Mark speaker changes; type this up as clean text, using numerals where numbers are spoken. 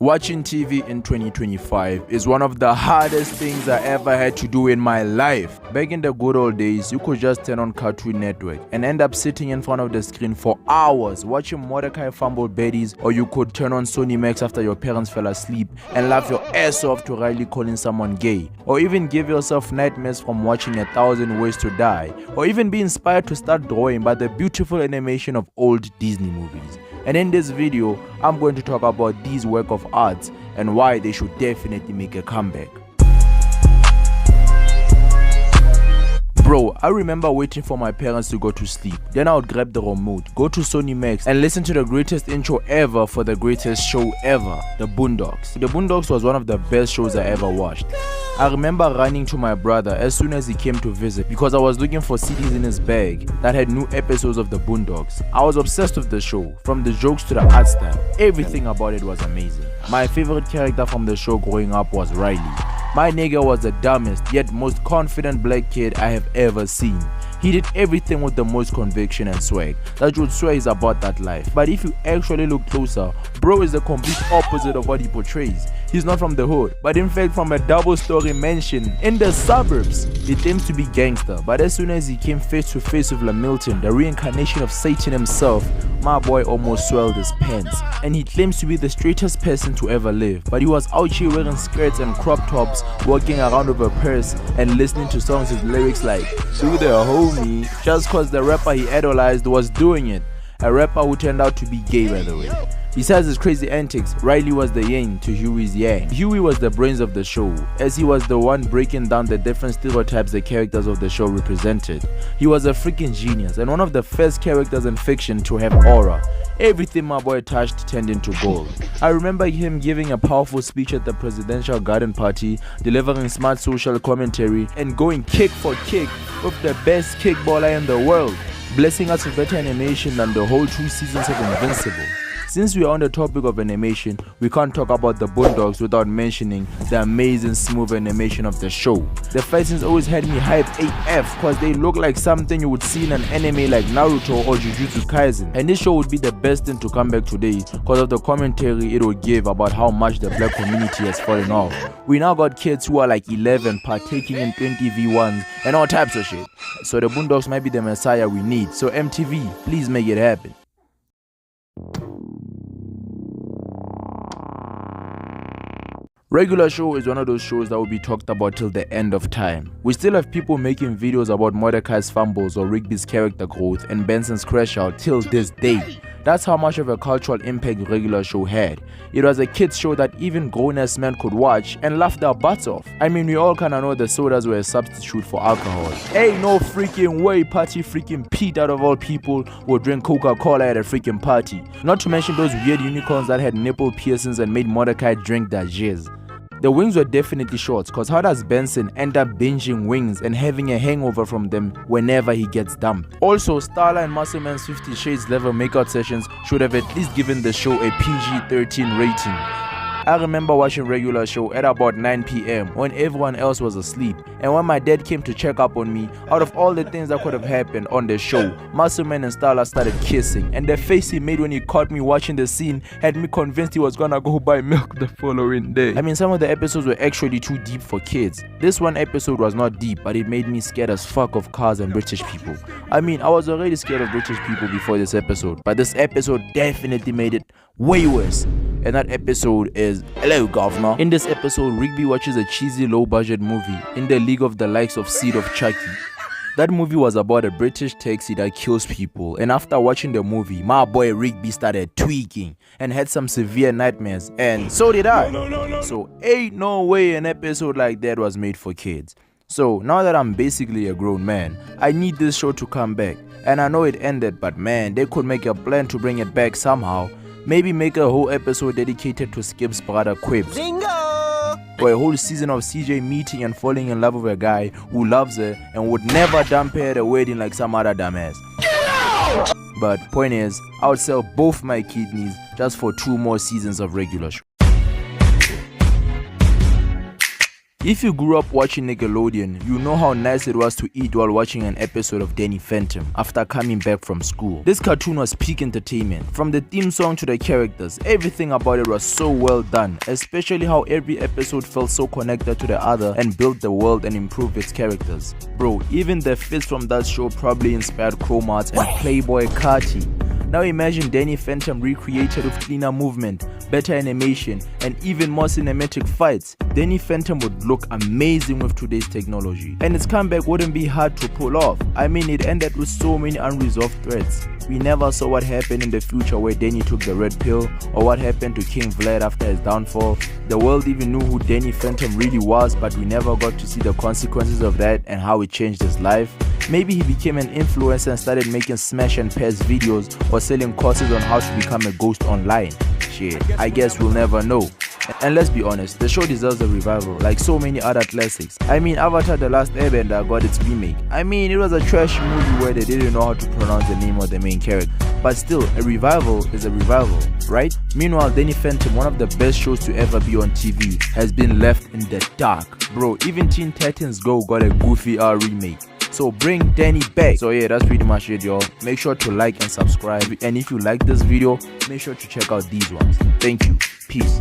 Speaker 1: Watching TV in 2025 is one of the hardest things I ever had to do in my life. Back in the good old days, you could just turn on Cartoon Network and end up sitting in front of the screen for hours watching Mordecai fumble baddies, or you could turn on Sony Max after your parents fell asleep and laugh your ass off to Riley calling someone gay, or even give yourself nightmares from watching 1,000 Ways to Die, or even be inspired to start drawing by the beautiful animation of old Disney movies. And in this video, I'm going to talk about these work of art and why they should definitely make a comeback. Bro, I remember waiting for my parents to go to sleep. Then I would grab the remote, go to Sony Max and listen to the greatest intro ever for the greatest show ever, The Boondocks. The Boondocks was one of the best shows I ever watched. I remember running to my brother as soon as he came to visit because I was looking for CDs in his bag that had new episodes of The Boondocks. I was obsessed with the show, from the jokes to the art style. Everything about it was amazing. My favorite character from the show growing up was Riley. My nigga was the dumbest yet most confident black kid I have ever seen. He did everything with the most conviction and swag that you would swear is about that life. But if you actually look closer, bro is the complete opposite of what he portrays. He's not from the hood, but in fact from a double-story mansion in the suburbs. He claims to be gangster, but as soon as he came face to face with Lamilton, the reincarnation of Satan himself, my boy almost swelled his pants. And he claims to be the straightest person to ever live, but he was out here wearing skirts and crop tops, walking around with a purse and listening to songs with lyrics like "Do the homie," just cause the rapper he idolized was doing it. A rapper who turned out to be gay, by the way. Besides his crazy antics, Riley was the yin to Huey's yang. Huey was the brains of the show, as he was the one breaking down the different stereotypes the characters of the show represented. He was a freaking genius and one of the first characters in fiction to have aura. Everything my boy touched turned into gold. I remember him giving a powerful speech at the presidential garden party, delivering smart social commentary, and going kick for kick with the best kickballer in the world, blessing us with better animation than the whole 2 seasons of Invincible. Since we are on the topic of animation, we can't talk about the Boondocks without mentioning the amazing smooth animation of the show. The fight scenes always had me hype AF cause they look like something you would see in an anime like Naruto or Jujutsu Kaisen. And this show would be the best thing to come back today cause of the commentary it would give about how much the black community has fallen off. We now got kids who are like 11 partaking in 20v1s and all types of shit. So the Boondocks might be the messiah we need. So MTV, please make it happen. Regular Show is one of those shows that will be talked about till the end of time. We still have people making videos about Mordecai's fumbles or Rigby's character growth and Benson's crash out till this day. That's how much of a cultural impact Regular Show had. It was a kids show that even grown-ass men could watch and laugh their butts off. I mean, we all kinda know the sodas were a substitute for alcohol. Ain't no freaking way Patty freaking Pete out of all people would drink Coca-Cola at a freaking party. Not to mention those weird unicorns that had nipple piercings and made Mordecai drink that jizz. The wings were definitely short cause how does Benson end up binging wings and having a hangover from them whenever he gets dumped? Also, Starla and Muscleman's 50 Shades level makeout sessions should have at least given the show a PG-13 rating. I remember watching Regular Show at about 9 PM when everyone else was asleep, and when my dad came to check up on me, out of all the things that could have happened on the show, Muscleman and Starla started kissing, and the face he made when he caught me watching the scene had me convinced he was gonna go buy milk the following day. I mean, some of the episodes were actually too deep for kids. This one episode was not deep, but it made me scared as fuck of cars and British people. I mean, I was already scared of British people before this episode, but this episode definitely made it way worse. And that episode is Hello Governor. In this episode, Rigby watches a cheesy low-budget movie in the league of the likes of Seed of Chucky. That movie was about a British taxi that kills people, and after watching the movie, my boy Rigby started tweaking and had some severe nightmares, and so did I. So ain't no way an episode like that was made for kids. So now that I'm basically a grown man, I need this show to come back. And I know it ended, but man, they could make a plan to bring it back somehow. Maybe make a whole episode dedicated to Skip's brother Quibs. Or a whole season of CJ meeting and falling in love with a guy who loves her and would never dump her at a wedding like some other dumbass. But point is, I would sell both my kidneys just for 2 more seasons of Regular Show. If you grew up watching Nickelodeon, you know how nice it was to eat while watching an episode of Danny Phantom after coming back from school. This cartoon was peak entertainment. From the theme song to the characters, everything about it was so well done, especially how every episode felt so connected to the other and built the world and improved its characters. Bro, even the fits from that show probably inspired Chromarts and Playboy Carti. Now imagine Danny Phantom recreated with cleaner movement, better animation, and even more cinematic fights. Danny Phantom would look amazing with today's technology, and its comeback wouldn't be hard to pull off. I mean, it ended with so many unresolved threats. We never saw what happened in the future where Danny took the red pill, or what happened to King Vlad after his downfall. The world even knew who Danny Phantom really was, but we never got to see the consequences of that and how it changed his life. Maybe he became an influencer and started making smash and pass videos or selling courses on how to become a ghost online. Shit, I guess we'll never know. And let's be honest, the show deserves a revival, like so many other classics. I mean, Avatar: The Last Airbender got its remake. I mean, it was a trash movie where they didn't know how to pronounce the name of the main character. But still, a revival is a revival, right? Meanwhile, Danny Phantom, one of the best shows to ever be on TV, has been left in the dark. Bro, even Teen Titans Go got a goofy remake. So bring Danny back. So yeah, that's pretty much it, y'all. Make sure to like and subscribe. And if you like this video, make sure to check out these ones. Thank you. Peace.